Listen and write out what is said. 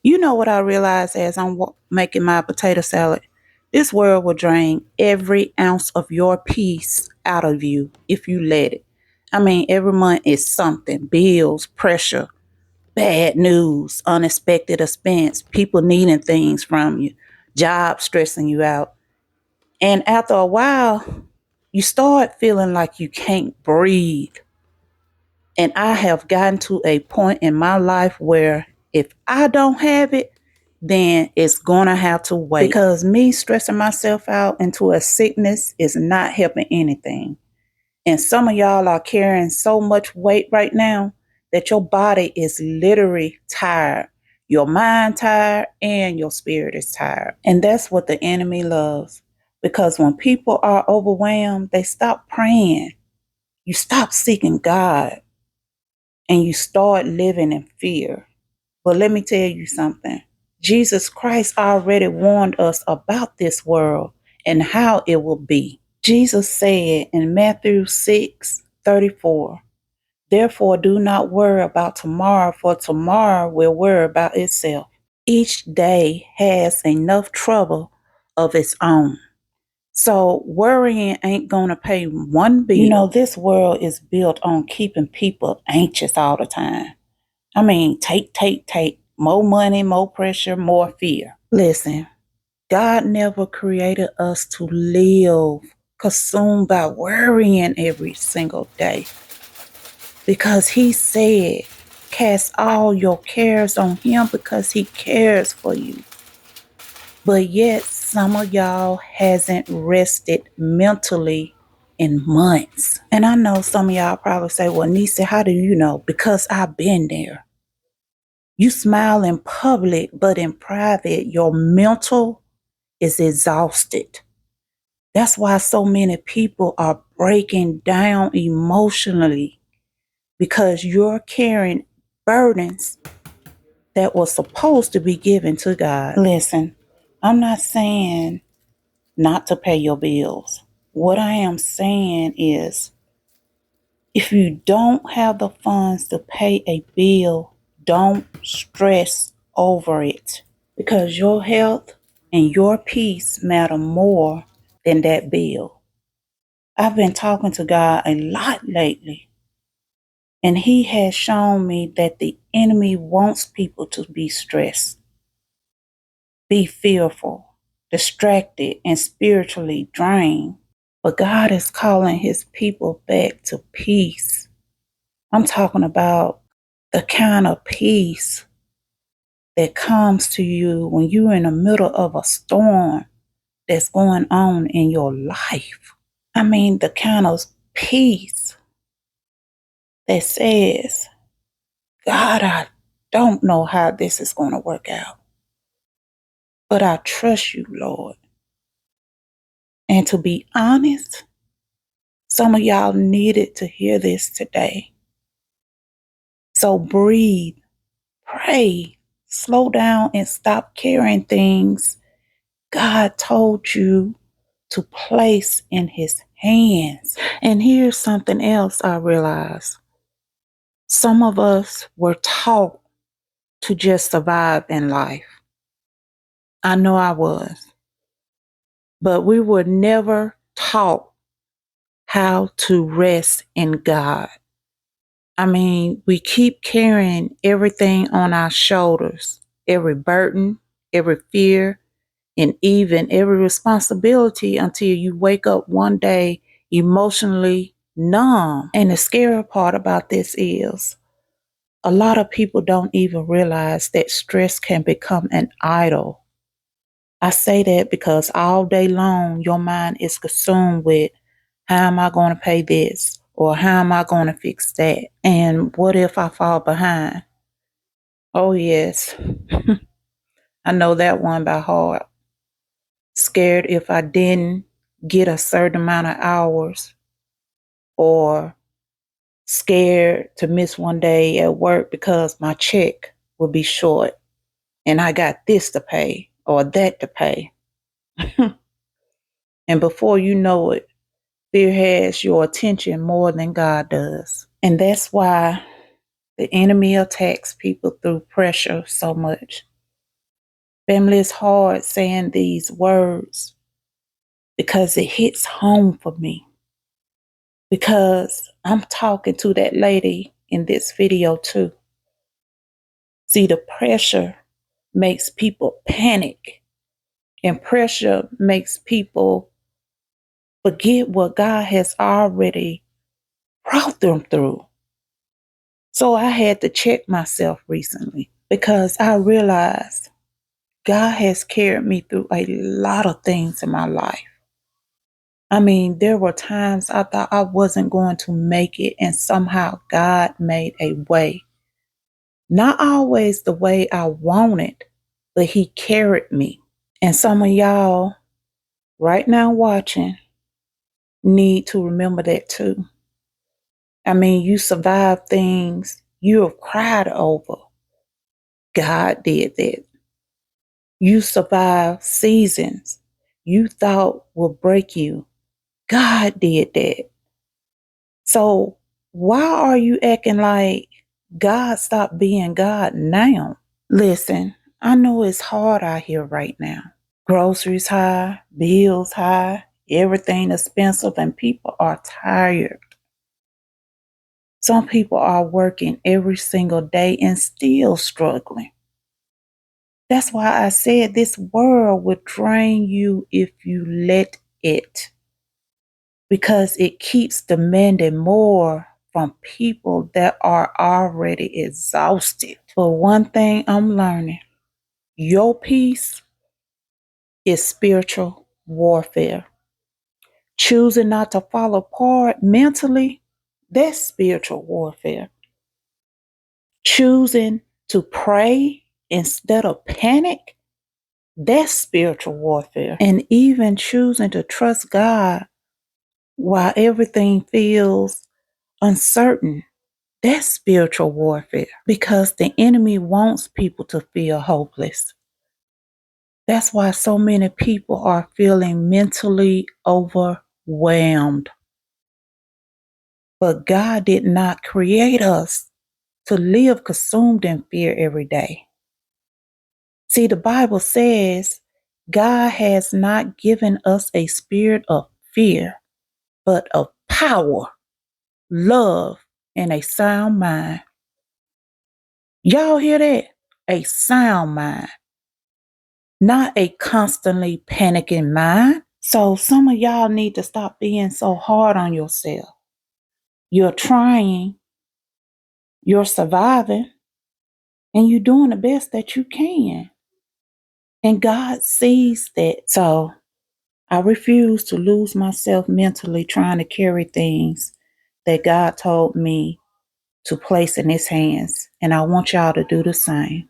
You know what I realized as I'm making my potato salad? This world will drain every ounce of your peace out of you if you let it. I mean, every month is something: bills, pressure, bad news, unexpected expense, people needing things from you, job stressing you out. And after a while, you start feeling like you can't breathe. And I have gotten to a point in my life where if I don't have it, then it's going to have to wait. Because me stressing myself out into a sickness is not helping anything. And some of y'all are carrying so much weight right now that your body is literally tired. Your mind tired and your spirit is tired. And that's what the enemy loves. Because when people are overwhelmed, they stop praying. You stop seeking God and you start living in fear. But let me tell you something. Jesus Christ already warned us about this world and how it will be. Jesus said in Matthew 6:34, therefore do not worry about tomorrow, for tomorrow will worry about itself. Each day has enough trouble of its own. So worrying ain't gonna pay one bill. You know, this world is built on keeping people anxious all the time. I mean, take. More money, more pressure, more fear. Listen, God never created us to live consumed by worrying every single day. Because he said, cast all your cares on him because he cares for you. But yet some of y'all hasn't rested mentally in months. And I know some of y'all probably say, well, Nisa, how do you know? Because I've been there. You smile in public, but in private, your mental is exhausted. That's why so many people are breaking down emotionally because you're carrying burdens that were supposed to be given to God. Listen, I'm not saying not to pay your bills. What I am saying is if you don't have the funds to pay a bill, don't stress over it because your health and your peace matter more than that bill. I've been talking to God a lot lately, and He has shown me that the enemy wants people to be stressed, be fearful, distracted, and spiritually drained. But God is calling His people back to peace. I'm talking about the kind of peace that comes to you when you're in the middle of a storm that's going on in your life. I mean, the kind of peace that says, God, I don't know how this is going to work out, but I trust you, Lord. And to be honest, some of y'all needed to hear this today. So breathe, pray, slow down, and stop carrying things God told you to place in His hands. And here's something else I realized. Some of us were taught to just survive in life. I know I was. But we were never taught how to rest in God. I mean, we keep carrying everything on our shoulders, every burden, every fear, and even every responsibility until you wake up one day emotionally numb. And the scary part about this is a lot of people don't even realize that stress can become an idol. I say that because all day long, your mind is consumed with how am I going to pay this? Or how am I going to fix that? And what if I fall behind? Oh, yes. I know that one by heart. Scared if I didn't get a certain amount of hours, or scared to miss one day at work because my check will be short and I got this to pay or that to pay. And before you know it, fear has your attention more than God does. And that's why the enemy attacks people through pressure so much. Family, it's hard saying these words because it hits home for me. Because I'm talking to that lady in this video too. See, the pressure makes people panic, and pressure makes people forget what God has already brought them through. So I had to check myself recently because I realized God has carried me through a lot of things in my life. I mean, there were times I thought I wasn't going to make it, and somehow God made a way. Not always the way I wanted, but He carried me. And some of y'all right now watching need to remember that too. I mean, you survived things you have cried over. God did that. You survived seasons you thought would break you. God did that. So why are you acting like God stopped being God now? Listen, I know it's hard out here right now. Groceries high, bills high, everything expensive, and people are tired. Some people are working every single day and still struggling. That's why I said this world will drain you if you let it, because it keeps demanding more from people that are already exhausted. But one thing I'm learning, your peace is spiritual warfare. Choosing not to fall apart mentally, that's spiritual warfare. Choosing to pray instead of panic, that's spiritual warfare. And even choosing to trust God while everything feels uncertain, that's spiritual warfare, because the enemy wants people to feel hopeless. That's why so many people are feeling mentally overwhelmed. But God did not create us to live consumed in fear every day. See, the Bible says God has not given us a spirit of fear, but of power, love, and a sound mind. Y'all hear that? A sound mind, not a constantly panicking mind. So some of y'all need to stop being so hard on yourself. You're trying, you're surviving, and you're doing the best that you can. And God sees that. So I refuse to lose myself mentally trying to carry things that God told me to place in His hands. And I want y'all to do the same.